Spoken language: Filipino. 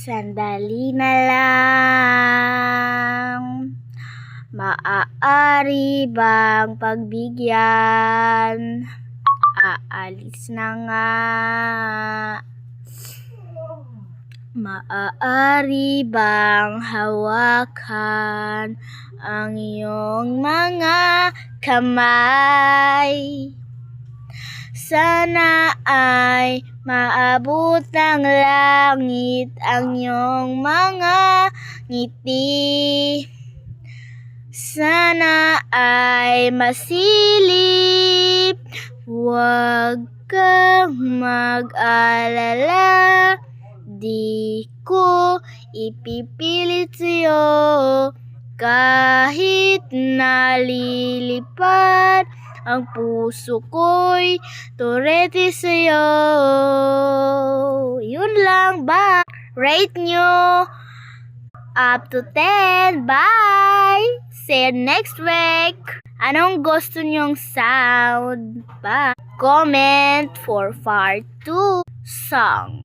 Sandali na lang, maaari bang pagbigyan? Aalis na nga. Maaari bang hawakan ang iyong mga kamay? Sana ay maabot ng langit ang iyong mga ngiti. Sana ay masilip, huwag kang mag-alala. Di ko ipipilit sa'yo kahit nalilipad ang puso ko'y turete sa'yo. Yun lang, bye! Rate nyo up to 10. Bye! See you next week! Anong gusto nyong sound? Bye! Comment for part 2 song.